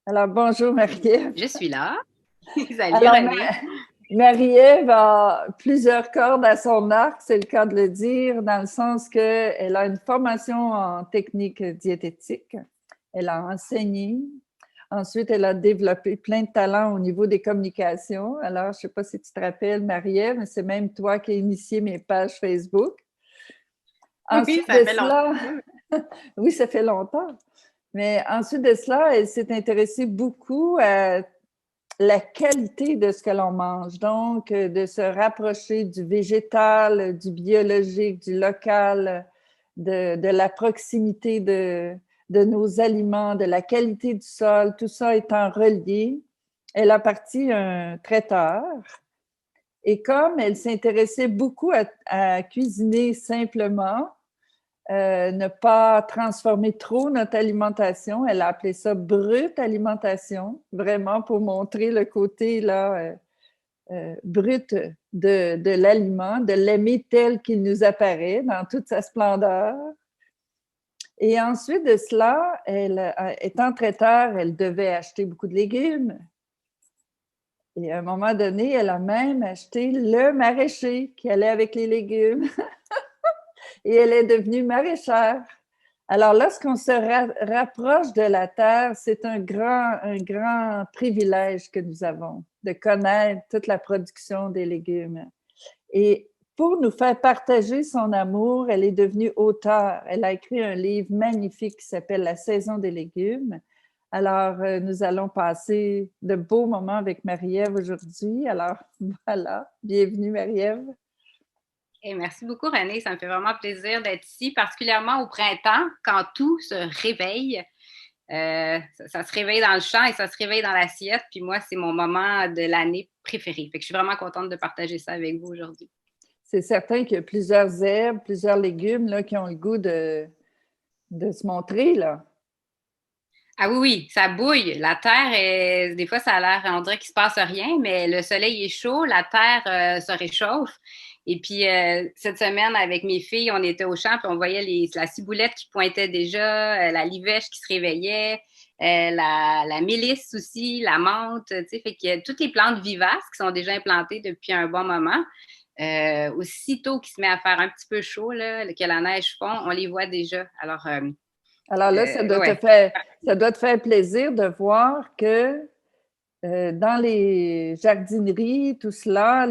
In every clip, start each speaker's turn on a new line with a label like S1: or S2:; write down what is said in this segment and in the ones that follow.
S1: Alors, bonjour Marie-Ève.
S2: Je suis là. Salut
S1: Alors,
S2: René.
S1: Marie-Ève a plusieurs cordes à son arc, c'est le cas de le dire, dans le sens qu'elle a une formation en technique diététique. Elle a enseigné. Ensuite, elle a développé plein de talents au niveau des communications. Alors, je ne sais pas si tu te rappelles, Marie-Ève, mais c'est même toi qui as initié mes pages Facebook.
S2: Oui,
S1: Ensuite
S2: ça
S1: de
S2: fait longtemps.
S1: cela, oui, ça fait longtemps. Mais ensuite de cela, elle s'est intéressée beaucoup à la qualité de ce que l'on mange. Donc, de se rapprocher du végétal, du biologique, du local, de la proximité de nos aliments, de la qualité du sol, tout ça étant relié. Elle a parti un traiteur et comme elle s'intéressait beaucoup à cuisiner simplement, ne pas transformer trop notre alimentation. Elle a appelé ça brute alimentation, vraiment pour montrer le côté là, brut de l'aliment, de l'aimer tel qu'il nous apparaît dans toute sa splendeur. Et ensuite de cela, étant traiteur, elle devait acheter beaucoup de légumes. Et à un moment donné, elle a même acheté le maraîcher qui allait avec les légumes. Et elle est devenue maraîchère. Alors, lorsqu'on se rapproche de la terre, c'est un grand privilège que nous avons de connaître toute la production des légumes. Et pour nous faire partager son amour, elle est devenue auteure. Elle a écrit un livre magnifique qui s'appelle La saison des légumes. Alors, nous allons passer de beaux moments avec Marie-Ève aujourd'hui. Alors, voilà. Bienvenue, Marie-Ève.
S2: Et merci beaucoup René, ça me fait vraiment plaisir d'être ici, particulièrement au printemps, quand tout se réveille. Ça se réveille dans le champ et ça se réveille dans l'assiette. Puis moi, c'est mon moment de l'année préféré. Fait que je suis vraiment contente de partager ça avec vous aujourd'hui.
S1: C'est certain qu'il y a plusieurs herbes, plusieurs légumes là, qui ont le goût de se montrer, là.
S2: Ah oui, oui, ça bouille. La terre, des fois, ça a l'air, on dirait qu'il se passe rien, mais le soleil est chaud, la terre se réchauffe. Et puis, cette semaine, avec mes filles, on était au champ, puis on voyait la ciboulette qui pointait déjà, la livèche qui se réveillait, la mélisse aussi, la menthe, tu sais, fait qu'il y a toutes les plantes vivaces qui sont déjà implantées depuis un bon moment. Aussitôt qu'il se met à faire un petit peu chaud, là, que la neige fond, on les voit déjà. Alors,
S1: Alors là,
S2: ouais.
S1: ça doit te faire plaisir de voir que dans les jardineries, tout cela,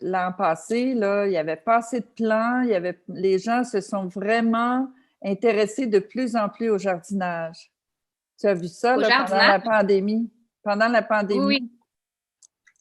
S1: l'an passé, là, il n'y avait pas assez de plants, les gens se sont vraiment intéressés de plus en plus au jardinage. Tu as vu ça
S2: Au
S1: là, pendant
S2: jardinage,
S1: la pandémie? Pendant la
S2: oui,
S1: pandémie?
S2: oui,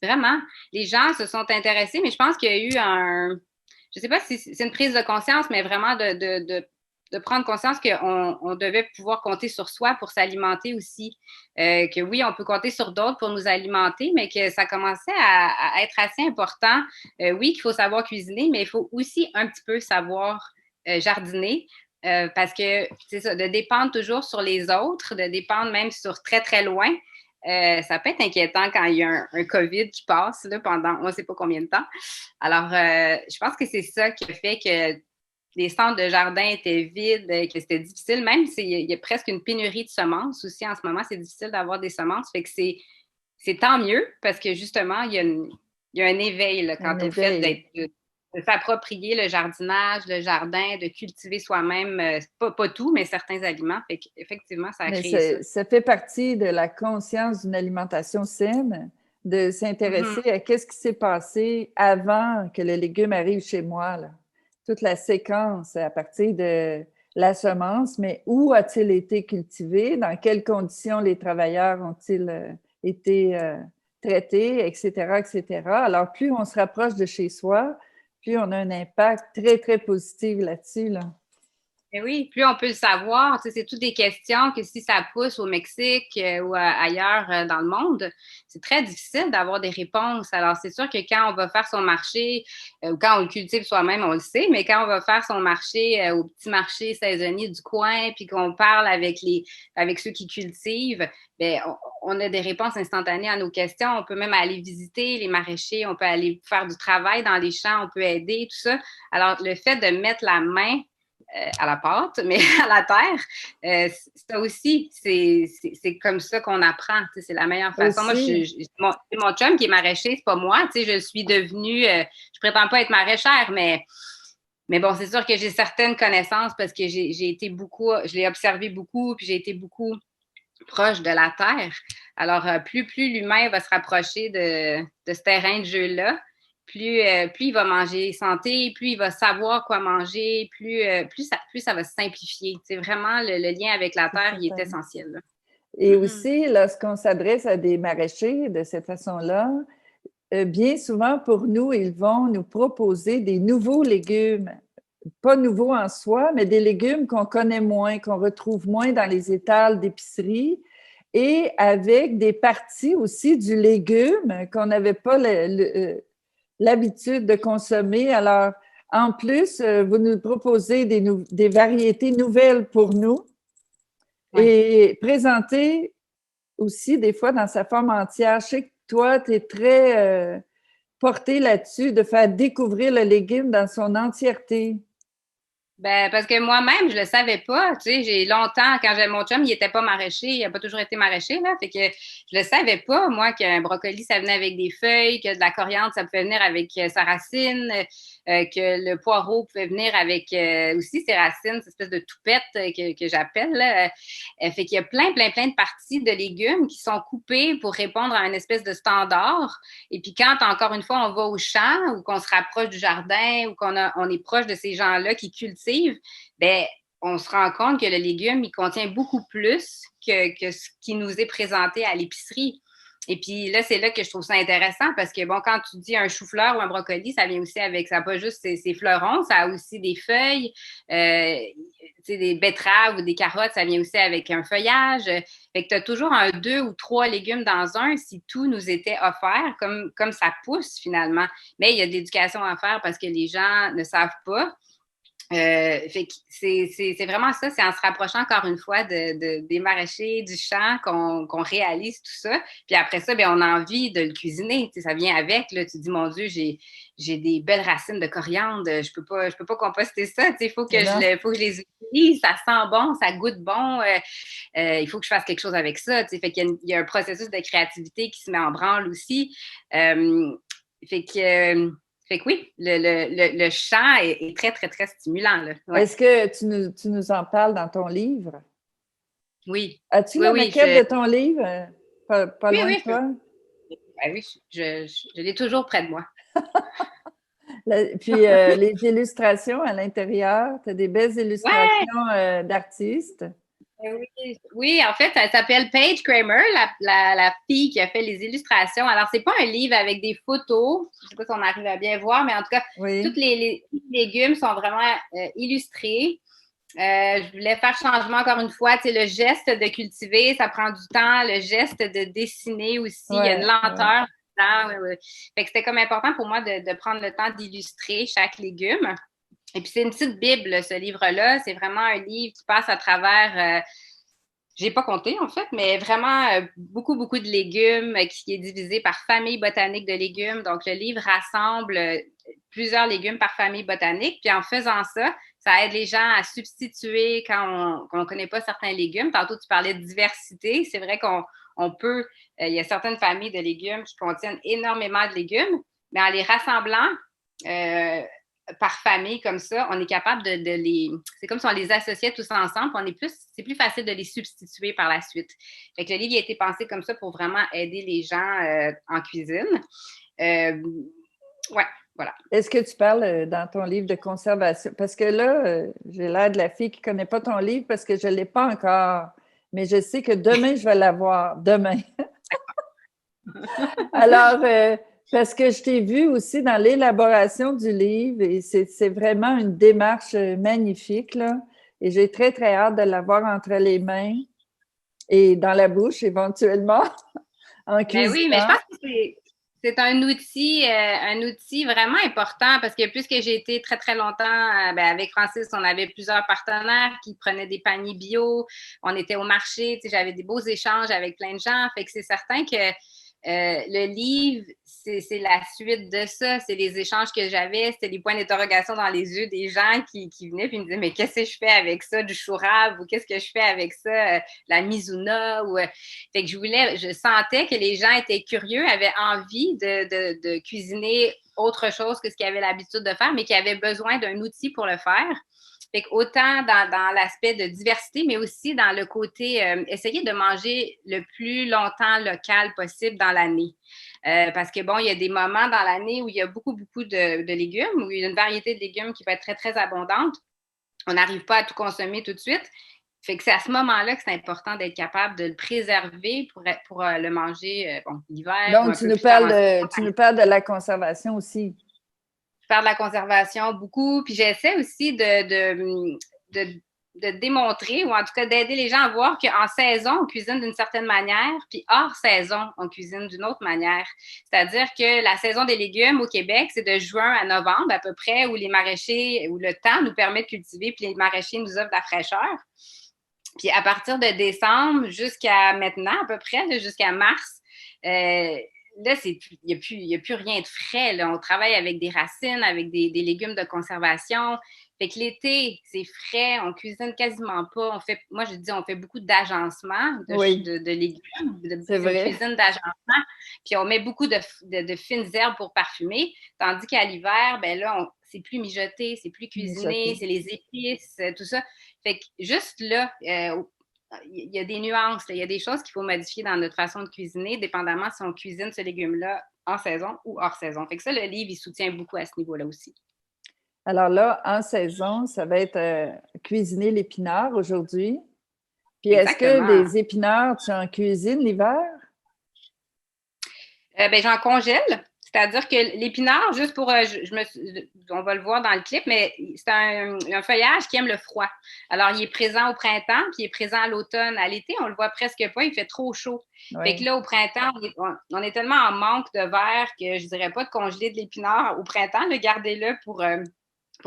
S2: vraiment. Les gens se sont intéressés, mais je pense qu'il y a eu je ne sais pas si c'est une prise de conscience, mais vraiment de prendre conscience qu'on devait pouvoir compter sur soi pour s'alimenter aussi. Que oui, on peut compter sur d'autres pour nous alimenter, mais que ça commençait à être assez important. Oui, qu'il faut savoir cuisiner, mais il faut aussi un petit peu savoir jardiner. Parce que c'est ça, de dépendre toujours sur les autres, de dépendre même sur très, très loin, ça peut être inquiétant quand il y a un COVID qui passe là, pendant on ne sait pas combien de temps. Alors, je pense que c'est ça qui a fait que les centres de jardin étaient vides, que c'était difficile. Même s'il y a presque une pénurie de semences aussi en ce moment, c'est difficile d'avoir des semences. Fait que c'est tant mieux parce que justement, il y a un éveil là, quant
S1: Un
S2: au fait
S1: éveil.
S2: de s'approprier le jardinage, le jardin, de cultiver soi-même, pas tout, mais certains aliments. Fait qu'effectivement, ça a
S1: Mais
S2: créé ça.
S1: ça fait partie de la conscience d'une alimentation saine, de s'intéresser
S2: Mm-hmm.
S1: à qu'est-ce qui s'est passé avant que le légume arrive chez moi, là. Toute la séquence à partir de la semence, mais où a-t-il été cultivé, dans quelles conditions les travailleurs ont-ils été traités, etc., etc. Alors, plus on se rapproche de chez soi, plus on a un impact très, très positif là-dessus, là.
S2: Mais oui, plus on peut le savoir, tu sais, c'est toutes des questions que si ça pousse au Mexique ou ailleurs dans le monde, c'est très difficile d'avoir des réponses. Alors, c'est sûr que quand on va faire son marché, ou quand on le cultive soi-même, on le sait, mais quand on va faire son marché au petit marché saisonnier du coin, puis qu'on parle avec ceux qui cultivent, ben, on a des réponses instantanées à nos questions. On peut même aller visiter les maraîchers, on peut aller faire du travail dans les champs, on peut aider, tout ça. Alors, le fait de mettre la main à la pâte, mais à la terre, ça aussi, c'est comme ça qu'on apprend. C'est la meilleure façon. Moi, c'est mon chum qui est maraîcher, c'est pas moi. Je suis devenue, je prétends pas être maraîchère, mais bon, c'est sûr que j'ai certaines connaissances parce que j'ai été beaucoup, je l'ai observé beaucoup, puis j'ai été beaucoup proche de la terre. Alors, plus l'humain va se rapprocher de ce terrain de jeu-là, plus il va manger santé, plus il va savoir quoi manger, plus ça va se simplifier. C'est vraiment le lien avec la terre, il est essentiel. Là.
S1: Et aussi, lorsqu'on s'adresse à des maraîchers de cette façon-là, bien souvent pour nous, ils vont nous proposer des nouveaux légumes. Pas nouveaux en soi, mais des légumes qu'on connaît moins, qu'on retrouve moins dans les étals d'épicerie et avec des parties aussi du légume qu'on n'avait pas l'habitude de consommer. Alors, en plus, vous nous proposez des variétés nouvelles pour nous et présentées aussi des fois dans sa forme entière. Je sais que toi, tu es très porté là-dessus de faire découvrir le légume dans son entièreté.
S2: Ben, parce que moi-même, je le savais pas. Tu sais, j'ai longtemps, quand j'avais mon chum, il était pas maraîcher, il a pas toujours été maraîcher, là. Fait que je le savais pas, moi, qu'un brocoli, ça venait avec des feuilles, que de la coriandre, ça pouvait venir avec sa racine, que le poireau pouvait venir avec aussi ses racines, cette espèce de toupette que j'appelle, là. Fait qu'il y a plein de parties de légumes qui sont coupées pour répondre à une espèce de standard. Et puis quand, encore une fois, on va au champ ou qu'on se rapproche du jardin ou on est proche de ces gens-là qui cultivent, ben, on se rend compte que le légume, il contient beaucoup plus que ce qui nous est présenté à l'épicerie. Et puis là, c'est là que je trouve ça intéressant parce que, bon, quand tu dis un chou-fleur ou un brocoli, ça vient aussi avec, ça n'a pas juste ses fleurons, ça a aussi des feuilles, des betteraves ou des carottes, ça vient aussi avec un feuillage. Fait que tu as toujours 2 ou 3 légumes dans un si tout nous était offert, comme ça pousse finalement. Mais il y a de l'éducation à faire parce que les gens ne savent pas. Fait que c'est vraiment ça, c'est en se rapprochant encore une fois des maraîchers, du champ qu'on réalise tout ça. Puis après ça, bien, on a envie de le cuisiner. Tu sais, ça vient avec. Là, tu dis, mon Dieu, j'ai des belles racines de coriandre. Je peux pas composter ça. Tu sais, faut que je les utilise. Ça sent bon, ça goûte bon. Il faut que je fasse quelque chose avec ça. Tu sais, fait qu'il y a un processus de créativité qui se met en branle aussi. Fait que oui, le chant est très, très, très stimulant. Là.
S1: Ouais. Est-ce que tu nous en parles dans ton livre?
S2: Oui.
S1: As-tu la maquette de ton livre? Pas loin de toi?
S2: Oui, je l'ai toujours près de moi.
S1: Puis les illustrations à l'intérieur, tu as des belles illustrations d'artistes.
S2: Oui, en fait, elle s'appelle Paige Kramer, la fille qui a fait les illustrations. Alors, c'est pas un livre avec des photos. Je sais pas si on arrive à bien voir, mais en tout cas, tous les légumes sont vraiment illustrés. Je voulais faire changement encore une fois. Tu sais, le geste de cultiver, ça prend du temps. Le geste de dessiner aussi, il y a une lenteur. Fait que c'était comme important pour moi de prendre le temps d'illustrer chaque légume. Et puis, c'est une petite Bible, ce livre-là. C'est vraiment un livre qui passe à travers, j'ai pas compté, en fait, mais vraiment beaucoup de légumes qui est divisé par famille botanique de légumes. Donc, le livre rassemble plusieurs légumes par famille botanique. Puis, en faisant ça, ça aide les gens à substituer quand on ne connaît pas certains légumes. Tantôt, tu parlais de diversité. C'est vrai qu'on peut, il y a certaines familles de légumes qui contiennent énormément de légumes, mais en les rassemblant, par famille comme ça, on est capable de les... C'est comme si on les associait tous ensemble, c'est plus facile de les substituer par la suite. Fait que le livre a été pensé comme ça pour vraiment aider les gens en cuisine. Voilà.
S1: Est-ce que tu parles dans ton livre de conservation? Parce que là, j'ai l'air de la fille qui ne connaît pas ton livre parce que je ne l'ai pas encore. Mais je sais que demain, je vais l'avoir. Demain. Alors... parce que je t'ai vu aussi dans l'élaboration du livre et c'est vraiment une démarche magnifique, là. Et j'ai très, très hâte de l'avoir entre les mains et dans la bouche éventuellement, en cuisinant.
S2: Oui, mais je pense que c'est un outil vraiment important parce que puisque j'ai été très, très longtemps avec Francis, on avait plusieurs partenaires qui prenaient des paniers bio, on était au marché, j'avais des beaux échanges avec plein de gens, fait que c'est certain que Le livre, c'est la suite de ça. C'est les échanges que j'avais. C'était les points d'interrogation dans les yeux des gens qui venaient puis me disaient, mais qu'est-ce que je fais avec ça, du chourab, ou qu'est-ce que je fais avec ça, la mizuna, ou fait que je sentais que les gens étaient curieux, avaient envie de cuisiner autre chose que ce qu'ils avaient l'habitude de faire, mais qui avaient besoin d'un outil pour le faire. Fait qu'autant dans l'aspect de diversité, mais aussi dans le côté essayer de manger le plus longtemps local possible dans l'année. Parce que bon, il y a des moments dans l'année où il y a beaucoup de légumes, où il y a une variété de légumes qui peut être très, très abondante. On n'arrive pas à tout consommer tout de suite. Fait que c'est à ce moment-là que c'est important d'être capable de le préserver pour le manger l'hiver.
S1: Donc, tu nous parles de la conservation aussi.
S2: Faire de la conservation beaucoup. Puis j'essaie aussi de démontrer, ou en tout cas d'aider les gens à voir qu'en saison, on cuisine d'une certaine manière, puis hors saison, on cuisine d'une autre manière. C'est-à-dire que la saison des légumes au Québec, c'est de juin à novembre à peu près, où les maraîchers, où le temps nous permet de cultiver, puis les maraîchers nous offrent de la fraîcheur. Puis à partir de décembre jusqu'à maintenant, à peu près, jusqu'à mars, là, il n'y a plus rien de frais. Là. On travaille avec des racines, avec des légumes de conservation. Fait que l'été, c'est frais, on cuisine quasiment pas. Moi, je dis, on fait beaucoup d'agencement de légumes, de cuisine d'agencement. Puis on met beaucoup de fines herbes pour parfumer. Tandis qu'à l'hiver, ben là, c'est plus mijoté, c'est plus cuisiné, c'est les épices, tout ça. Fait que juste là, il y a des nuances, il y a des choses qu'il faut modifier dans notre façon de cuisiner, dépendamment si on cuisine ce légume-là en saison ou hors saison. Fait que ça, le livre, il soutient beaucoup à ce niveau-là aussi.
S1: Alors là, en saison, ça va être cuisiner l'épinard aujourd'hui. Puis est-ce que des épinards, tu en cuisines l'hiver?
S2: J'en congèle. C'est-à-dire que l'épinard, juste pour, on va le voir dans le clip, mais c'est un feuillage qui aime le froid. Alors, il est présent au printemps, puis il est présent à l'automne. À l'été, on le voit presque pas, il fait trop chaud. Oui. Fait que là, au printemps, on est tellement en manque de verre que je dirais pas de congeler de l'épinard au printemps, gardez-le pour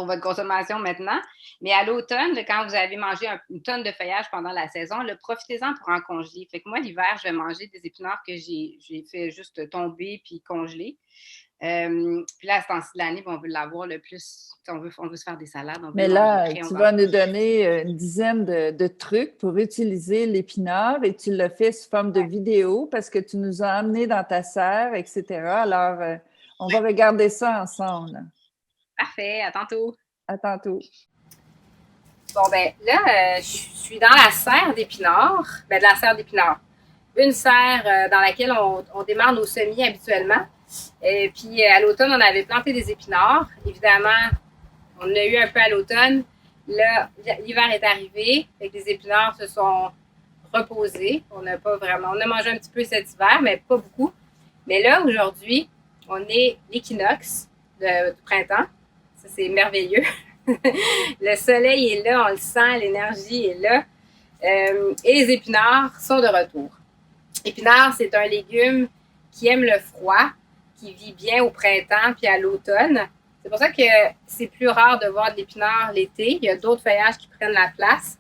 S2: votre consommation maintenant. Mais à l'automne, quand vous avez mangé une tonne de feuillage pendant la saison, profitez-en pour en congeler. Fait que moi, l'hiver, je vais manger des épinards que j'ai fait juste tomber puis congeler. Puis là, à ce temps-ci de l'année, on veut l'avoir le plus. On veut se faire des salades.
S1: Mais là, tu vas nous donner une dizaine de trucs pour utiliser l'épinard et tu le fais sous forme de vidéo parce que tu nous as amené dans ta serre, etc. Alors, on va regarder ça ensemble.
S2: Parfait, à tantôt.
S1: À tantôt.
S2: Bon, ben là, je suis dans la serre d'épinards. De la serre d'épinards. Une serre dans laquelle on démarre nos semis habituellement. Et puis, à l'automne, on avait planté des épinards. Évidemment, on en a eu un peu à l'automne. Là, l'hiver est arrivé. Fait que les épinards se sont reposés. On a mangé un petit peu cet hiver, mais pas beaucoup. Mais là, aujourd'hui, on est l'équinoxe du printemps. Ça, c'est merveilleux. Le soleil est là, on le sent, l'énergie est là. Et les épinards sont de retour. L'épinard, c'est un légume qui aime le froid, qui vit bien au printemps puis à l'automne. C'est pour ça que c'est plus rare de voir de l'épinard l'été. Il y a d'autres feuillages qui prennent la place.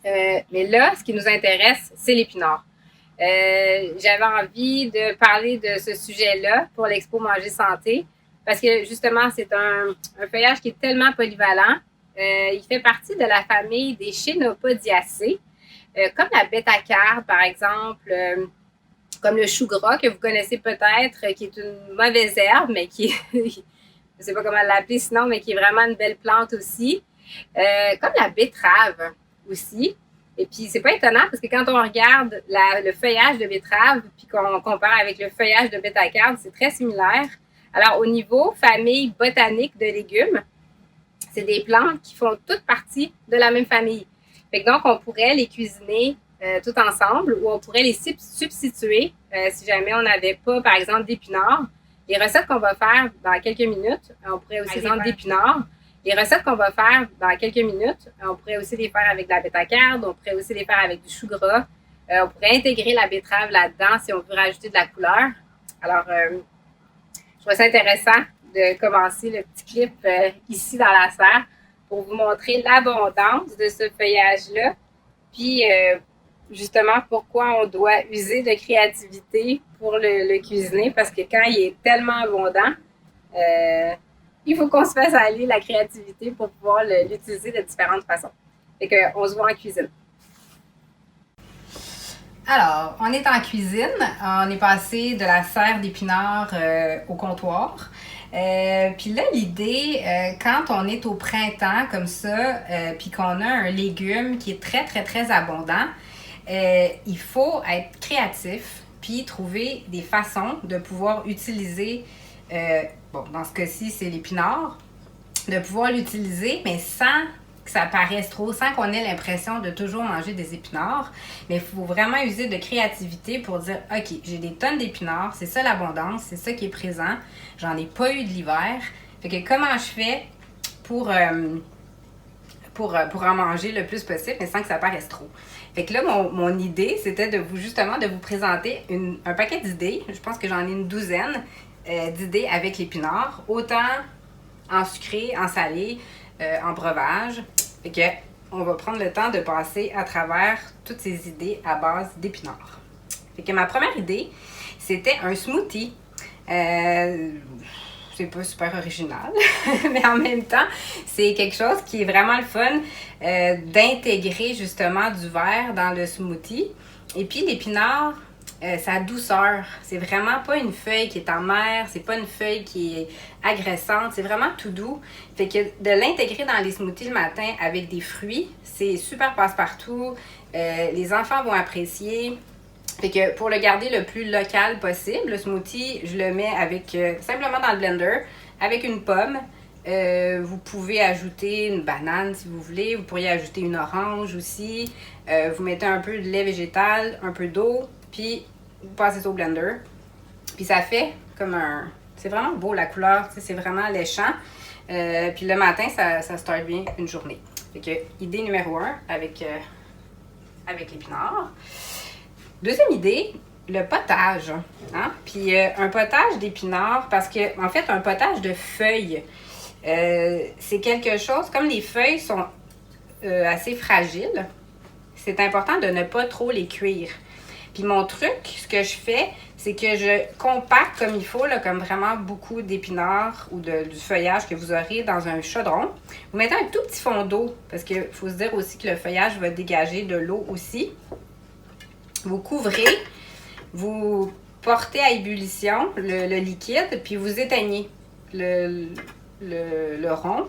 S2: Mais là, ce qui nous intéresse, c'est l'épinard. J'avais envie de parler de ce sujet-là pour l'Expo Manger Santé parce que justement, c'est un feuillage qui est tellement polyvalent. Il fait partie de la famille des Chenopodiacées, comme la bétacarde, par exemple, comme le chou gras que vous connaissez peut-être, qui est une mauvaise herbe, mais qui est, je ne sais pas comment l'appeler sinon, mais qui est vraiment une belle plante aussi. Comme la betterave aussi. Et puis, c'est pas étonnant parce que quand on regarde le feuillage de betterave puis qu'on compare avec le feuillage de bétacarde, c'est très similaire. Alors, au niveau famille botanique de légumes, c'est des plantes qui font toutes partie de la même famille. Fait que donc, on pourrait les cuisiner tout ensemble ou on pourrait les substituer si jamais on n'avait pas, par exemple, d'épinards. Les recettes qu'on va faire dans quelques minutes, on pourrait aussi, par exemple, d'épinards. Les recettes qu'on va faire dans quelques minutes, on pourrait aussi les faire avec de la bétacarde, on pourrait aussi les faire avec du chou gras. On pourrait intégrer la betterave là-dedans si on veut rajouter de la couleur. Alors, je trouve ça intéressant de commencer le petit clip ici dans la serre pour vous montrer l'abondance de ce feuillage-là. Puis, justement pourquoi on doit user de créativité pour le cuisiner, parce que quand il est tellement abondant, il faut qu'on se fasse aller la créativité pour pouvoir l'utiliser de différentes façons. Fait qu'on se voit en cuisine. Alors, on est en cuisine. On est passé de la serre d'épinards au comptoir. Puis là, l'idée, quand on est au printemps comme ça, puis qu'on a un légume qui est très, très, très abondant, il faut être créatif, puis trouver des façons de pouvoir utiliser, bon, dans ce cas-ci, c'est l'épinard, de pouvoir l'utiliser, mais sans que ça paraisse trop, sans qu'on ait l'impression de toujours manger des épinards. Mais il faut vraiment user de créativité pour dire, OK, j'ai des tonnes d'épinards, c'est ça l'abondance, c'est ça qui est présent. J'en ai pas eu de l'hiver. Fait que comment je fais pour en manger le plus possible, mais sans que ça paraisse trop. Fait que là, mon idée, c'était de vous présenter un paquet d'idées. Je pense que j'en ai une douzaine d'idées avec l'épinard, autant en sucré, en salé, en breuvage. Fait que on va prendre le temps de passer à travers toutes ces idées à base d'épinards. Fait que ma première idée, c'était un smoothie. C'est pas super original, mais en même temps, c'est quelque chose qui est vraiment le fun d'intégrer justement du verre dans le smoothie. Et puis l'épinard, sa douceur, c'est vraiment pas une feuille qui est amère, c'est pas une feuille qui est agressante, c'est vraiment tout doux. Fait que de l'intégrer dans les smoothies le matin avec des fruits, c'est super passe-partout. Les enfants vont apprécier. Fait que pour le garder le plus local possible, le smoothie, je le mets avec simplement dans le blender, avec une pomme. Vous pouvez ajouter une banane si vous voulez. Vous pourriez ajouter une orange aussi. Vous mettez un peu de lait végétal, un peu d'eau, puis vous passez ça au blender. Puis ça fait comme un... C'est vraiment beau la couleur, c'est vraiment alléchant. Puis le matin, ça start bien une journée. Fait que idée numéro 1 avec l'épinard. Deuxième idée, le potage. Hein? Puis un potage d'épinards, parce que, en fait, un potage de feuilles, c'est quelque chose, comme les feuilles sont assez fragiles, c'est important de ne pas trop les cuire. Puis mon truc, ce que je fais, c'est que je compacte comme il faut, là, comme vraiment beaucoup d'épinards ou du feuillage que vous aurez dans un chaudron. Vous mettez un tout petit fond d'eau, parce qu'il faut se dire aussi que le feuillage va dégager de l'eau aussi. Vous couvrez, vous portez à ébullition le liquide, puis vous éteignez le rond,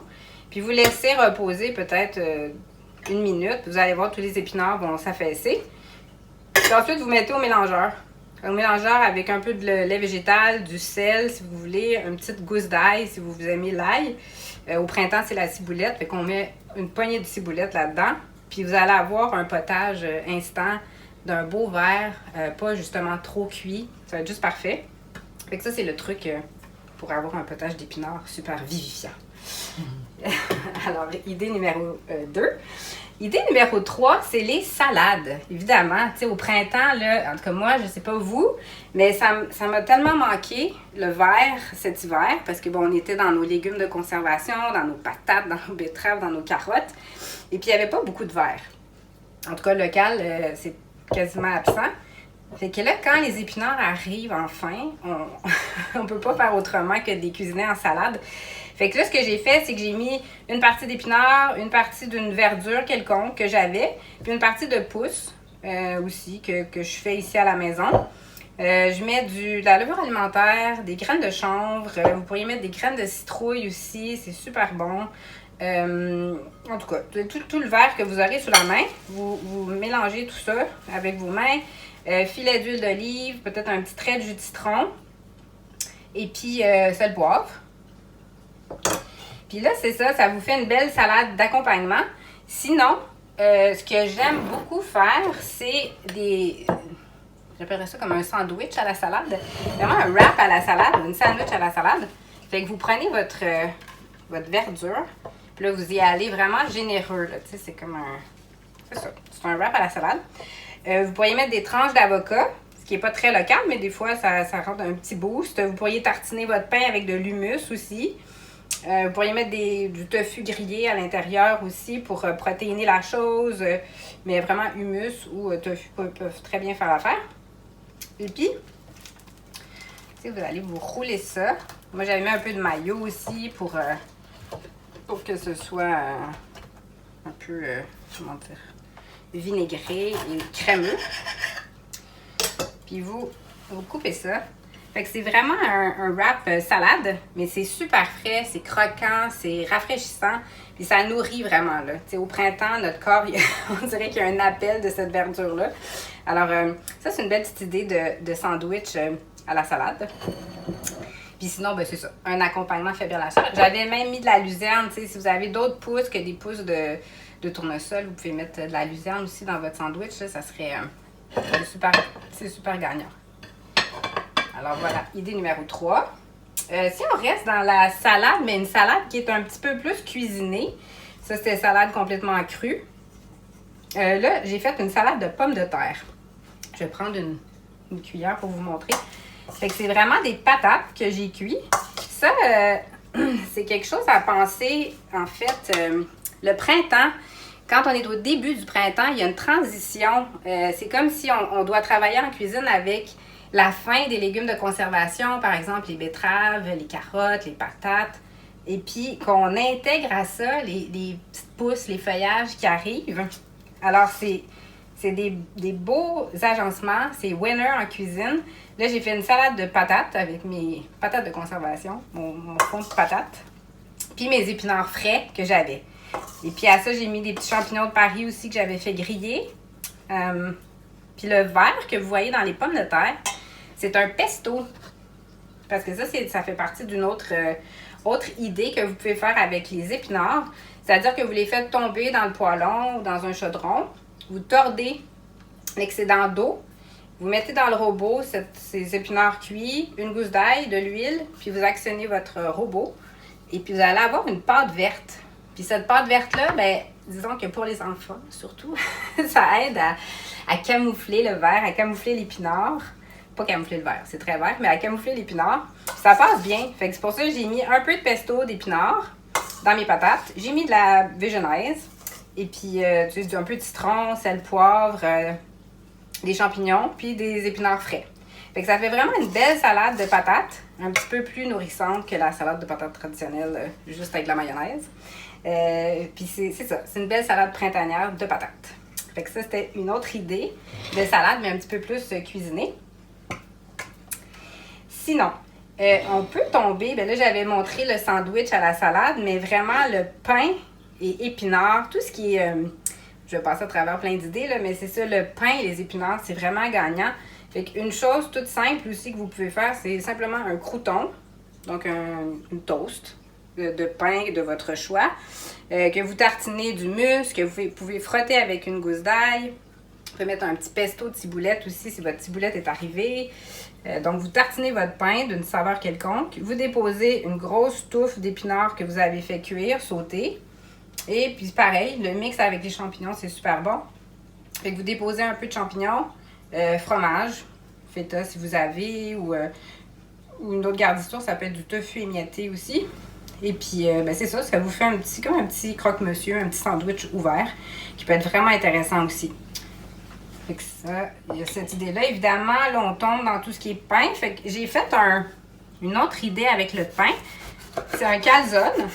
S2: puis vous laissez reposer peut-être 1 minute. Vous allez voir, tous les épinards vont s'affaisser. Puis ensuite, vous mettez au mélangeur. Au mélangeur avec un peu de lait végétal, du sel si vous voulez, une petite gousse d'ail si vous aimez l'ail. Au printemps, c'est la ciboulette, fait qu'on met une poignée de ciboulette là-dedans. Puis vous allez avoir un potage instant d'un beau verre, pas justement trop cuit. Ça va être juste parfait. Fait que ça, c'est le truc pour avoir un potage d'épinards super vivifiant. Alors, idée numéro 2. Idée numéro 3, c'est les salades. Évidemment, tu sais, au printemps, là, en tout cas moi, je sais pas vous, mais ça m'a tellement manqué le verre cet hiver, parce que bon, on était dans nos légumes de conservation, dans nos patates, dans nos betteraves, dans nos carottes, et puis il n'y avait pas beaucoup de verre. En tout cas, local, c'est quasiment absent. Fait que là, quand les épinards arrivent enfin, on peut pas faire autrement que de les cuisiner en salade. Fait que là, ce que j'ai fait, c'est que j'ai mis une partie d'épinards, une partie d'une verdure quelconque que j'avais, puis une partie de pousses aussi que je fais ici à la maison. Je mets de la levure alimentaire, des graines de chanvre, vous pourriez mettre des graines de citrouille aussi, c'est super bon. En tout cas, tout le verre que vous aurez sous la main, vous mélangez tout ça avec vos mains. Filet d'huile d'olive, peut-être un petit trait de jus de citron, et puis sel, poivre. Puis là, c'est ça, ça vous fait une belle salade d'accompagnement. Sinon, ce que j'aime beaucoup faire, c'est j'appellerais ça comme un sandwich à la salade. Vraiment un wrap à la salade, une sandwich à la salade. Fait que vous prenez votre verdure, puis là, vous y allez vraiment généreux. Tu sais, c'est comme c'est ça, c'est un wrap à la salade. Vous pourriez mettre des tranches d'avocat, ce qui n'est pas très local, mais des fois, ça rend un petit boost. Vous pourriez tartiner votre pain avec de l'hummus aussi. Vous pourriez mettre du tofu grillé à l'intérieur aussi pour protéiner la chose, mais vraiment hummus ou tofu peuvent très bien faire l'affaire. Et puis, vous allez vous rouler ça. Moi, j'avais mis un peu de mayo aussi pour que ce soit un peu, comment dire, vinaigré et crémeux. Puis vous coupez ça. Fait que c'est vraiment un wrap salade, mais c'est super frais, c'est croquant, c'est rafraîchissant, puis ça nourrit vraiment, là. T'sais, au printemps, notre corps, on dirait qu'il y a un appel de cette verdure-là. Alors, ça, c'est une belle petite idée de sandwich à la salade. Puis sinon, ben c'est ça, un accompagnement fait bien la salade. J'avais même mis de la luzerne, tu sais, si vous avez d'autres pousses que des pousses de tournesol, vous pouvez mettre de la luzerne aussi dans votre sandwich, là, ça serait super gagnant. Alors voilà, idée numéro 3. Si on reste dans la salade, mais une salade qui est un petit peu plus cuisinée, ça c'était salade complètement crue. Là, j'ai fait une salade de pommes de terre. Je vais prendre une cuillère pour vous montrer. Fait que c'est vraiment des patates que j'ai cuit. Ça, c'est quelque chose à penser, en fait, le printemps. Quand on est au début du printemps, il y a une transition. C'est comme si on doit travailler en cuisine avec la fin des légumes de conservation, par exemple les betteraves, les carottes, les patates. Et puis qu'on intègre à ça les petites pousses, les feuillages qui arrivent. Alors, c'est des beaux agencements. C'est winner en cuisine. Là, j'ai fait une salade de patates avec mes patates de conservation, mon fond de patates. Puis mes épinards frais que j'avais. Et puis à ça, j'ai mis des petits champignons de Paris aussi que j'avais fait griller. Puis le vert que vous voyez dans les pommes de terre, c'est un pesto. Parce que ça fait partie d'une autre idée que vous pouvez faire avec les épinards. C'est-à-dire que vous les faites tomber dans le poêlon ou dans un chaudron. Vous tordez l'excédent d'eau. Vous mettez dans le robot ces épinards cuits, une gousse d'ail, de l'huile, puis vous actionnez votre robot. Et puis vous allez avoir une pâte verte. Puis cette pâte verte-là, ben, disons que pour les enfants, surtout, ça aide à camoufler le vert, à camoufler l'épinard. Pas camoufler le vert, c'est très vert, mais à camoufler l'épinard. Ça passe bien. Fait que c'est pour ça que j'ai mis un peu de pesto d'épinard dans mes patates. J'ai mis de la végénaise. Et puis, un peu de citron, sel, poivre, des champignons, puis des épinards frais. Fait que ça fait vraiment une belle salade de patates, un petit peu plus nourrissante que la salade de patates traditionnelle, juste avec de la mayonnaise. Puis c'est ça, c'est une belle salade printanière de patates. Fait que ça, c'était une autre idée de salade, mais un petit peu plus cuisinée. Sinon, on peut tomber, ben là, j'avais montré le sandwich à la salade, mais vraiment le pain et épinards, tout ce qui est... je vais passer à travers plein d'idées, là, mais c'est ça, le pain et les épinards, c'est vraiment gagnant. Fait qu'une chose toute simple aussi que vous pouvez faire, c'est simplement un crouton, donc une toast de pain de votre choix, que vous tartinez d'hummus, que vous pouvez frotter avec une gousse d'ail. Vous pouvez mettre un petit pesto de ciboulette aussi si votre ciboulette est arrivée. Donc, vous tartinez votre pain d'une saveur quelconque. Vous déposez une grosse touffe d'épinards que vous avez fait cuire, sauter. Et puis, pareil, le mix avec les champignons, c'est super bon. Fait que vous déposez un peu de champignons, fromage, feta si vous avez, ou une autre garniture, ça peut être du tofu émietté aussi. Et puis, ben c'est ça vous fait comme un petit croque-monsieur, un petit sandwich ouvert, qui peut être vraiment intéressant aussi. Fait que ça, il y a cette idée-là. Évidemment, là, on tombe dans tout ce qui est pain. Fait que j'ai fait une autre idée avec le pain. C'est un calzone.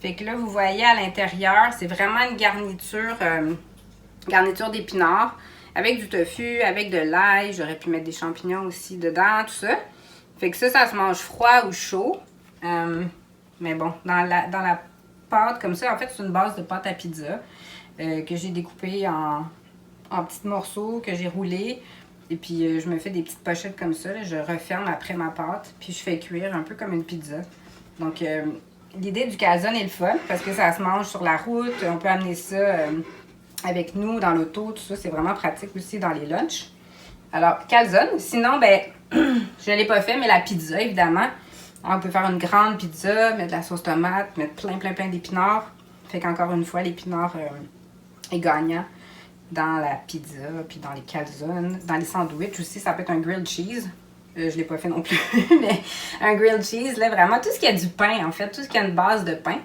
S2: Fait que là, vous voyez à l'intérieur, c'est vraiment une garniture d'épinards avec du tofu, avec de l'ail. J'aurais pu mettre des champignons aussi dedans, tout ça. Fait que ça se mange froid ou chaud. Mais bon, dans la pâte comme ça, en fait, c'est une base de pâte à pizza que j'ai découpée en petits morceaux, que j'ai roulés. Et puis, je me fais des petites pochettes comme ça. Là, je referme après ma pâte, puis je fais cuire un peu comme une pizza. Donc, l'idée du calzone est le fun parce que ça se mange sur la route. On peut amener ça avec nous dans l'auto, tout ça. C'est vraiment pratique aussi dans les lunchs. Alors, calzone. Sinon, ben, je ne l'ai pas fait, mais la pizza, évidemment. Alors, on peut faire une grande pizza, mettre de la sauce tomate, mettre plein d'épinards. Fait qu'encore une fois, l'épinard est gagnant dans la pizza, puis dans les calzones. Dans les sandwichs aussi, ça peut être un grilled cheese.
S3: je ne l'ai pas fait non plus, mais un grilled cheese, là, vraiment tout ce qui a du pain, en fait, tout ce qui a une base de pain.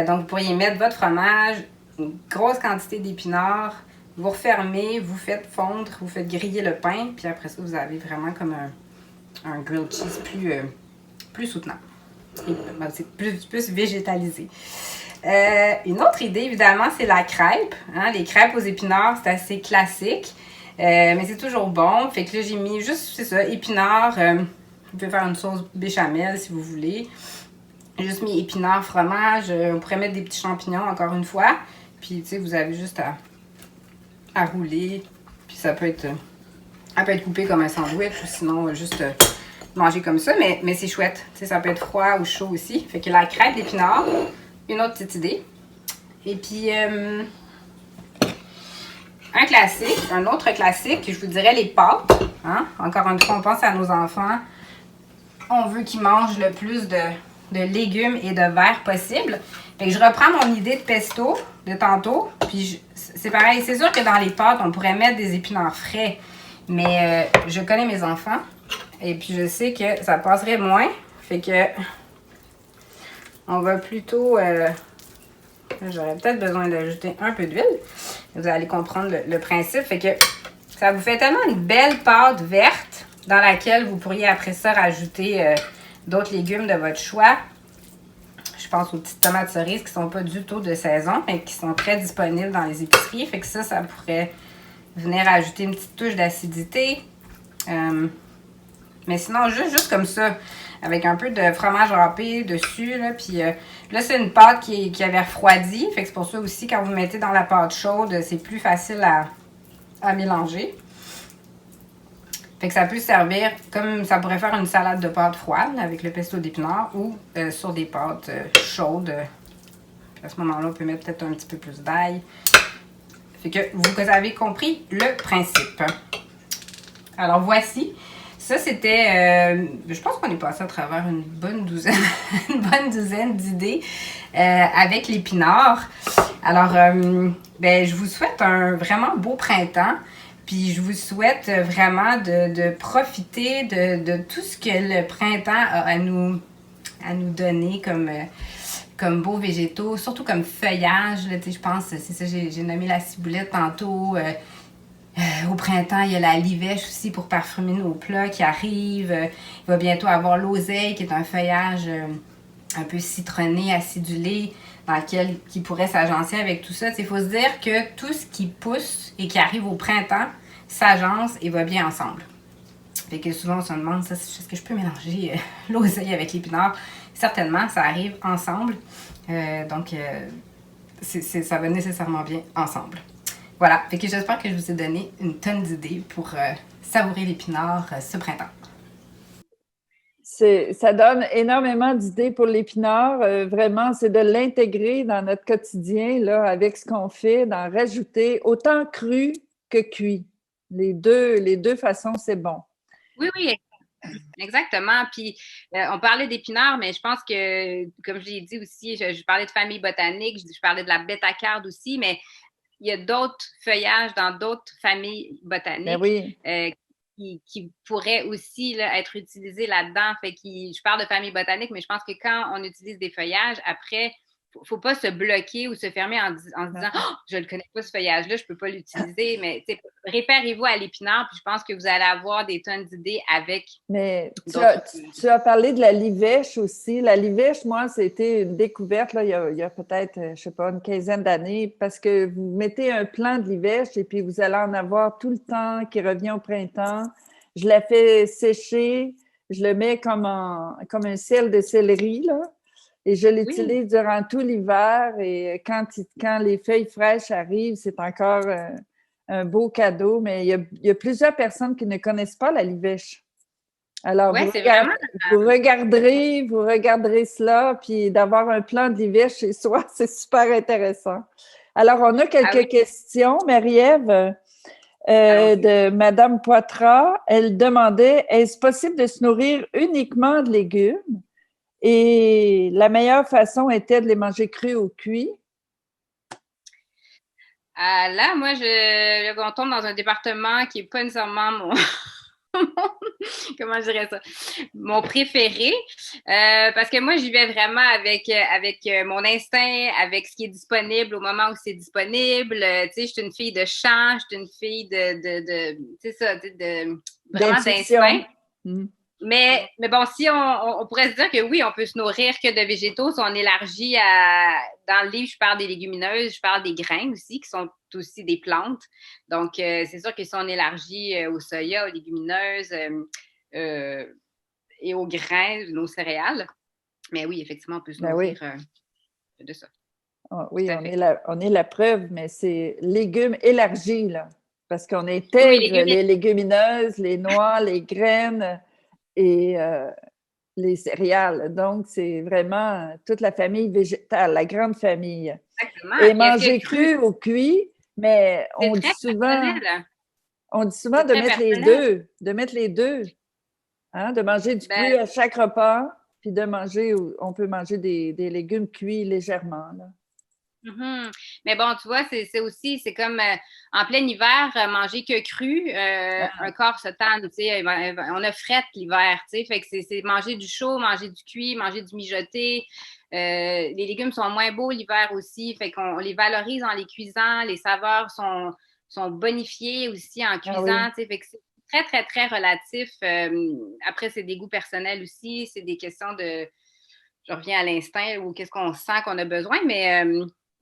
S3: Donc, vous pourriez mettre votre fromage, une grosse quantité d'épinards, vous refermez, vous faites fondre, vous faites griller le pain, puis après ça, vous avez vraiment comme un grilled cheese plus soutenant. C'est plus végétalisé. Une autre idée, évidemment, c'est la crêpe. Hein? Les crêpes aux épinards, c'est assez classique, mais c'est toujours bon. Fait que là, j'ai mis juste, c'est ça, épinards. Vous pouvez faire une sauce béchamel si vous voulez. J'ai juste mis épinards, fromage. On pourrait mettre des petits champignons, encore une fois. Puis, tu sais, vous avez juste à rouler. Puis, ça peut être coupé comme un sandwich ou sinon, juste manger comme ça. Mais c'est chouette. Tu sais, ça peut être froid ou chaud aussi. Fait que la crêpe d'épinards, une autre petite idée. Et puis, un autre classique, je vous dirais les pâtes. Hein? Encore une fois, on pense à nos enfants. On veut qu'ils mangent le plus de légumes et de verre possible. Fait que je reprends mon idée de pesto de tantôt. Puis c'est pareil, c'est sûr que dans les pâtes, on pourrait mettre des épinards frais. Mais je connais mes enfants. Et puis je sais que ça passerait moins. Fait que on va plutôt... j'aurais peut-être besoin d'ajouter un peu d'huile. Vous allez comprendre le principe. Fait que ça vous fait tellement une belle pâte verte dans laquelle vous pourriez après ça rajouter d'autres légumes de votre choix. Je pense aux petites tomates cerises qui sont pas du tout de saison, mais qui sont très disponibles dans les épiceries. Fait que ça pourrait venir ajouter une petite touche d'acidité. Mais sinon, juste comme ça, avec un peu de fromage râpé dessus. Là, puis là, c'est une pâte qui avait refroidi. Fait que c'est pour ça aussi, quand vous mettez dans la pâte chaude, c'est plus facile à mélanger. Fait que ça peut servir comme ça pourrait faire une salade de pâtes froide avec le pesto d'épinards ou sur des pâtes chaudes. À ce moment-là, on peut mettre peut-être un petit peu plus d'ail. Fait que vous avez compris le principe. Alors voici. Ça, c'était, je pense qu'on est passé à travers une bonne douzaine d'idées avec l'épinard. Alors, je vous souhaite un vraiment beau printemps. Puis je vous souhaite vraiment de profiter de tout ce que le printemps a à nous donner comme beaux végétaux, surtout comme feuillage. Là, je pense, c'est ça, j'ai nommé la ciboulette tantôt. Au printemps, il y a la livèche aussi pour parfumer nos plats qui arrive. Il va bientôt avoir l'oseille qui est un feuillage un peu citronné, acidulé, dans lequel qui pourrait s'agencer avec tout ça. Il faut se dire que tout ce qui pousse et qui arrive au printemps s'agence et va bien ensemble. Fait que souvent, on se demande, est-ce que je peux mélanger l'oseille avec l'épinard? Certainement, ça arrive ensemble. Donc, ça va nécessairement bien ensemble. Voilà, fait que j'espère que je vous ai donné une tonne d'idées pour savourer l'épinard ce printemps.
S1: Ça donne énormément d'idées pour l'épinard. Vraiment, c'est de l'intégrer dans notre quotidien là, avec ce qu'on fait, d'en rajouter autant cru que cuit. Les deux façons, c'est bon.
S2: Oui, oui, exactement. Puis, on parlait d'épinards, mais je pense que, comme je l'ai dit aussi, je parlais de famille botanique, je parlais de la bêta-carde aussi, mais il y a d'autres feuillages dans d'autres familles botaniques
S1: oui.
S2: qui pourraient aussi là, être utilisés là-dedans. Je parle de famille botanique, mais je pense que quand on utilise des feuillages, après, il ne faut pas se bloquer ou se fermer en se disant « Oh, je ne connais pas ce feuillage-là, je ne peux pas l'utiliser. » Mais référez-vous à l'épinard, puis je pense que vous allez avoir des tonnes d'idées avec.
S1: Mais tu as parlé de la livèche aussi. La livèche, moi, c'était une découverte là, il y a peut-être, je ne sais pas, une quinzaine d'années, parce que vous mettez un plant de livèche et puis vous allez en avoir tout le temps qui revient au printemps. Je la fais sécher, je le mets comme un ciel de céleri, là. Et je l'utilise durant tout l'hiver et quand les feuilles fraîches arrivent, c'est encore un beau cadeau. Mais il y a plusieurs personnes qui ne connaissent pas la livèche. Alors, vous regarderez cela, puis d'avoir un plan de livèche chez soi, c'est super intéressant. Alors, on a quelques questions. Marie-Ève, de Madame Poitras, elle demandait, est-ce possible de se nourrir uniquement de légumes? Et la meilleure façon était de les manger crus ou cuits?
S2: Là, moi, on tombe dans un département qui n'est pas nécessairement comment je dirais ça? Mon préféré. Parce que moi, j'y vais vraiment avec mon instinct, avec ce qui est disponible au moment où c'est disponible. Tu sais, je suis une fille de chant, je suis une fille tu sais ça, vraiment d'instinct. Mais bon, si on pourrait se dire que oui, on peut se nourrir que de végétaux si on élargit dans le livre, je parle des légumineuses, je parle des grains aussi, qui sont aussi des plantes. Donc, c'est sûr que si on élargit au soya, aux légumineuses et aux grains, nos céréales, mais oui, effectivement, on peut se nourrir de ça.
S1: Oh, oui, on est la preuve, mais c'est légumes élargis, là, parce qu'on intègre les légumineuses, les noix, les graines et les céréales. Donc, c'est vraiment toute la famille végétale, la grande famille.
S2: Exactement.
S1: Et manger cru ou cuit, mais on dit souvent de mettre les deux, hein, de manger du cru à chaque repas, puis on peut manger des légumes cuits légèrement, là.
S2: Mm-hmm. Mais bon, tu vois, c'est comme en plein hiver, manger que cru, un corps se tanne, tu sais, on a frette l'hiver, tu sais, fait que c'est manger du chaud, manger du cuit, manger du mijoté. Les légumes sont moins beaux l'hiver aussi, fait qu'on les valorise en les cuisant, les saveurs sont bonifiées aussi en cuisant, tu sais, fait que c'est très, très, très relatif. Après, c'est des goûts personnels aussi, c'est des questions je reviens à l'instinct ou qu'est-ce qu'on sent qu'on a besoin,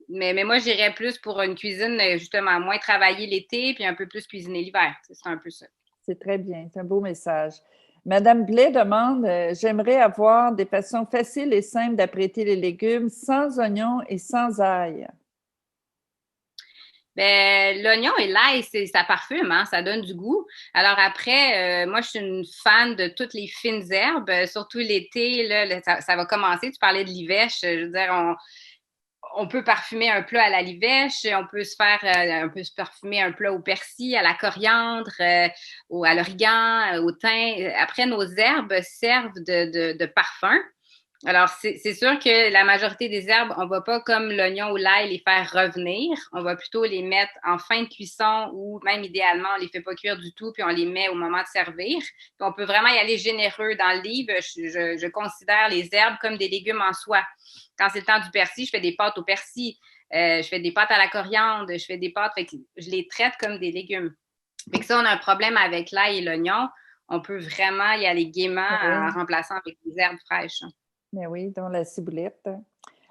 S2: mais moi, j'irais plus pour une cuisine, justement, moins travailler l'été puis un peu plus cuisiner l'hiver. C'est un peu ça.
S1: C'est très bien. C'est un beau message. Madame Blais demande j'aimerais avoir des façons faciles et simples d'apprêter les légumes sans oignons et sans ail.
S2: L'oignon et l'ail, ça parfume, hein, ça donne du goût. Alors après, moi, je suis une fan de toutes les fines herbes, surtout l'été, là, ça va commencer. Tu parlais de l'ivèche, je veux dire, on peut parfumer un plat à la livèche, on peut se parfumer un plat au persil, à la coriandre, ou à l'origan, au thym. Après, nos herbes servent de parfum. Alors, c'est sûr que la majorité des herbes, on ne va pas comme l'oignon ou l'ail les faire revenir. On va plutôt les mettre en fin de cuisson ou même idéalement, on ne les fait pas cuire du tout puis on les met au moment de servir. Puis on peut vraiment y aller généreux dans le livre. Je considère les herbes comme des légumes en soi. Quand c'est le temps du persil, je fais des pâtes au persil. Je fais des pâtes à la coriandre. Je fais des pâtes, fait que je les traite comme des légumes. Fait que si on a un problème avec l'ail et l'oignon, on peut vraiment y aller gaiement en remplaçant avec des herbes fraîches.
S1: Mais oui, dont la ciboulette.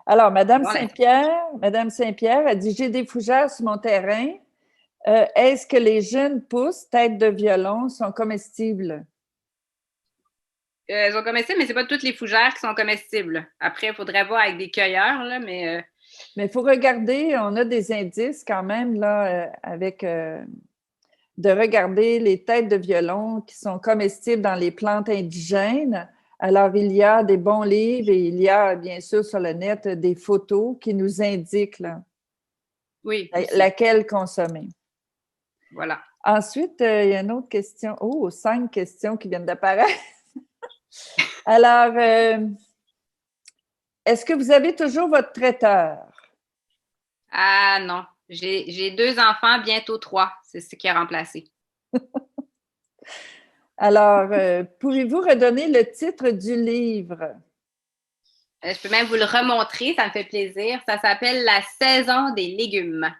S1: Alors, Madame Saint-Pierre a dit « J'ai des fougères sur mon terrain. Est-ce que les jeunes pousses, tête de violon, sont comestibles? »
S2: Elles sont comestibles, mais ce n'est pas toutes les fougères qui sont comestibles. Après, il faudrait voir avec des cueilleurs, là, mais...
S1: Mais il faut regarder, on a des indices quand même, là, de regarder les têtes de violon qui sont comestibles dans les plantes indigènes. Alors, il y a des bons livres et il y a, bien sûr, sur le net, des photos qui nous indiquent là, laquelle consommer.
S2: Voilà.
S1: Ensuite, il y a une autre question. Oh, 5 questions qui viennent d'apparaître. Alors, est-ce que vous avez toujours votre traiteur?
S2: Ah non, j'ai 2 enfants, bientôt 3. C'est ce qui a remplacé.
S1: Alors, pouvez-vous redonner le titre du livre?
S2: Je peux même vous le remontrer, ça me fait plaisir. Ça s'appelle « La saison des légumes ».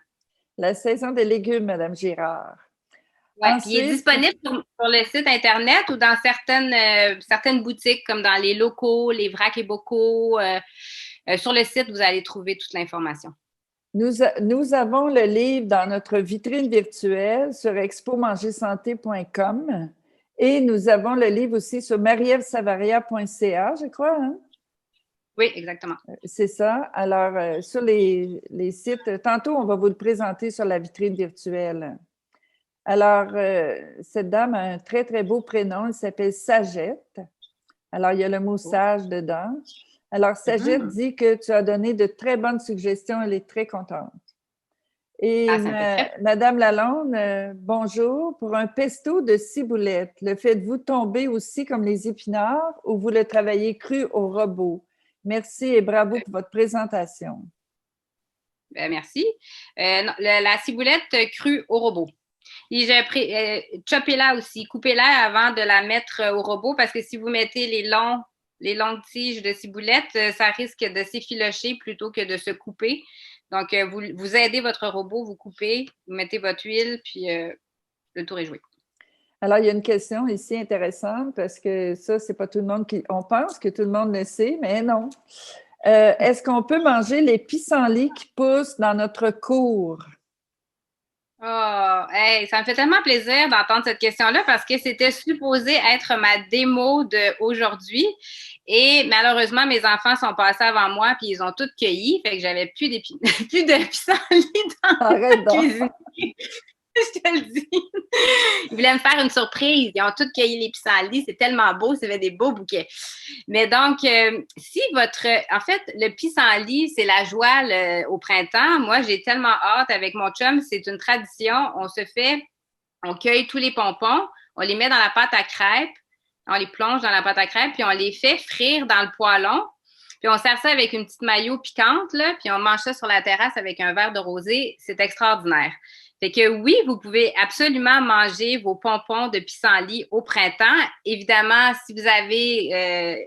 S1: La saison des légumes, Madame Girard.
S2: Oui, il est disponible sur le site Internet ou dans certaines boutiques, comme dans les locaux, les vracs et bocaux. Sur le site, vous allez trouver toute l'information.
S1: Nous avons le livre dans notre vitrine virtuelle sur expomangersanté.com et nous avons le livre aussi sur marievsavaria.ca, je crois. Hein?
S2: Oui, exactement.
S1: C'est ça. Alors, sur les sites, tantôt, on va vous le présenter sur la vitrine virtuelle. Alors, cette dame a un très, très beau prénom. Elle s'appelle Sagette. Alors, il y a le mot « sage » dedans. Alors, Sagette dit que tu as donné de très bonnes suggestions. Elle est très contente. Et Madame Lalonde, bonjour. Pour un pesto de ciboulette, le faites-vous tomber aussi comme les épinards ou vous le travaillez cru au robot? Merci et bravo pour votre présentation.
S2: Merci. La ciboulette crue au robot. Et choppez-la aussi. Coupez-la avant de la mettre au robot parce que si vous mettez les longues tiges de ciboulette, ça risque de s'effilocher plutôt que de se couper. Donc, vous aidez votre robot, vous coupez, vous mettez votre huile, puis le tour est joué.
S1: Alors, il y a une question ici intéressante parce que ça, c'est pas tout le monde qui... On pense que tout le monde le sait, mais non. Est-ce qu'on peut manger les pissenlits qui poussent dans notre cour?
S2: Oh, hey, ça me fait tellement plaisir d'entendre cette question-là parce que c'était supposé être ma démo d'aujourd'hui. Et malheureusement, mes enfants sont passés avant moi puis ils ont toutes cueilli. Fait que j'avais plus de pissenlits dans la cuisine. Je te le dis. Ils voulaient me faire une surprise. Ils ont tous cueilli les pissenlits. C'est tellement beau. Ça fait des beaux bouquets. Mais donc, si en fait, le pissenlit, c'est la joie au printemps. Moi, j'ai tellement hâte avec mon chum. C'est une tradition. On cueille tous les pompons. On les met dans la pâte à crêpes. On les plonge dans la pâte à crêpes. Puis on les fait frire dans le poêlon. Puis on sert ça avec une petite mayo piquante, là. Puis on mange ça sur la terrasse avec un verre de rosé. C'est extraordinaire. Fait que oui, vous pouvez absolument manger vos pompons de pissenlit au printemps. Évidemment, si vous avez,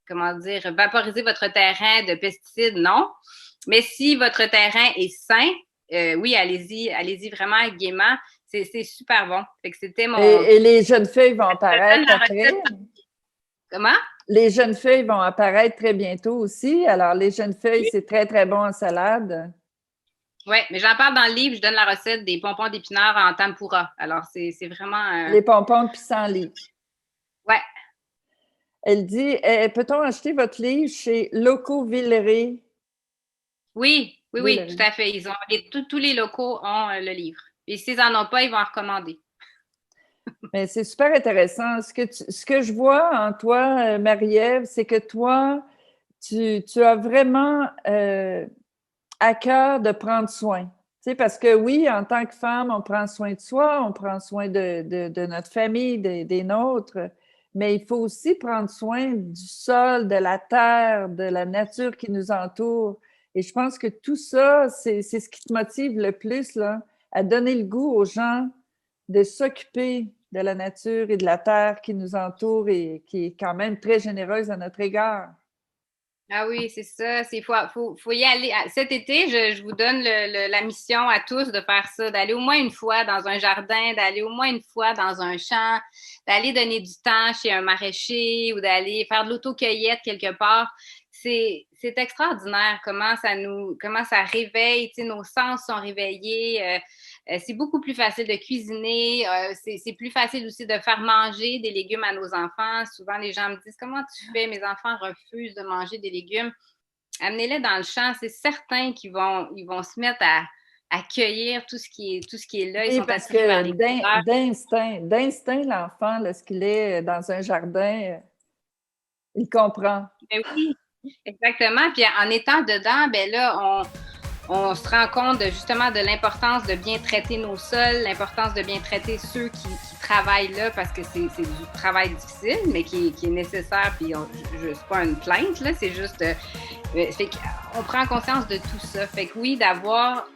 S2: vaporisé votre terrain de pesticides, non. Mais si votre terrain est sain, oui, allez-y vraiment gaiement. C'est super bon. Fait que c'était mon...
S1: Et les jeunes feuilles vont apparaître après.
S2: Comment?
S1: Les jeunes feuilles vont apparaître très bientôt aussi. Alors, les jeunes feuilles, c'est très, très bon en salade.
S2: Oui, mais j'en parle dans le livre, je donne la recette des pompons d'épinards en tempura. Alors, c'est vraiment...
S1: Les pompons de pissenlit.
S2: Oui.
S1: Elle dit, peut-on acheter votre livre chez Locaux Villeray?
S2: Oui, tout à fait. Tous les locaux ont le livre. Et s'ils n'en ont pas, ils vont en recommander.
S1: Mais c'est super intéressant. Ce que je vois en toi, Marie-Ève, c'est que toi, tu as vraiment... à cœur de prendre soin. Tu sais, parce que oui, en tant que femme, on prend soin de soi, on prend soin de notre famille, des nôtres, mais il faut aussi prendre soin du sol, de la terre, de la nature qui nous entoure. Et je pense que tout ça, c'est ce qui te motive le plus, là, à donner le goût aux gens de s'occuper de la nature et de la terre qui nous entoure et qui est quand même très généreuse à notre égard.
S2: Ah oui, c'est ça. Faut y aller. Cet été, je vous donne la mission à tous de faire ça, d'aller au moins une fois dans un jardin, d'aller au moins une fois dans un champ, d'aller donner du temps chez un maraîcher ou d'aller faire de l'autocueillette quelque part. C'est extraordinaire comment ça réveille, tu sais, nos sens sont réveillés. C'est beaucoup plus facile de cuisiner. C'est plus facile aussi de faire manger des légumes à nos enfants. Souvent, les gens me disent « Comment tu fais? Mes enfants refusent de manger des légumes. » Amenez-les dans le champ. C'est certain qu'ils vont se mettre à cueillir tout ce qui est là. Ils sont
S1: parce
S2: attirés vers les
S1: d'instinct, l'enfant, lorsqu'il est dans un jardin, il comprend.
S2: Ben oui, exactement. Puis en étant dedans, ben là, on se rend compte justement de l'importance de bien traiter nos sols, l'importance de bien traiter ceux qui travaillent là parce que c'est du travail difficile, mais qui est nécessaire. Puis c'est pas une plainte, là, c'est juste... fait qu'on prend conscience de tout ça. Fait que oui, d'avoir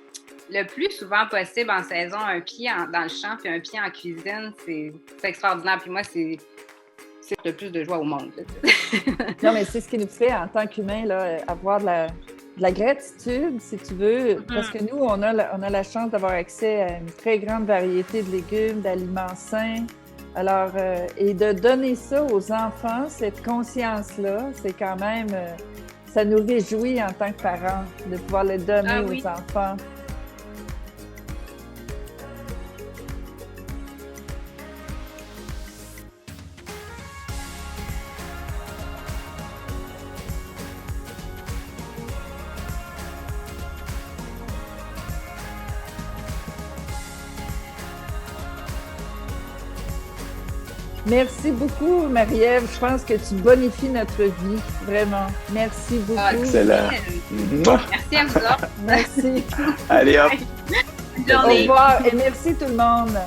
S2: le plus souvent possible en saison un pied dans le champ puis un pied en cuisine, c'est extraordinaire. Puis moi, c'est le plus de joie au monde.
S1: Non, mais c'est ce qui nous fait, en tant qu'humains, avoir de la gratitude, si tu veux, parce que nous, on a la chance d'avoir accès à une très grande variété de légumes, d'aliments sains. Alors, et de donner ça aux enfants, cette conscience-là, c'est quand même, ça nous réjouit en tant que parents de pouvoir le donner aux enfants. Merci beaucoup, Marie-Ève. Je pense que tu bonifies notre vie, vraiment. Merci beaucoup.
S4: Excellent.
S2: Merci à vous autres.
S1: Merci.
S4: Allez, hop.
S2: Bonne journée.
S1: Au revoir et merci tout le monde.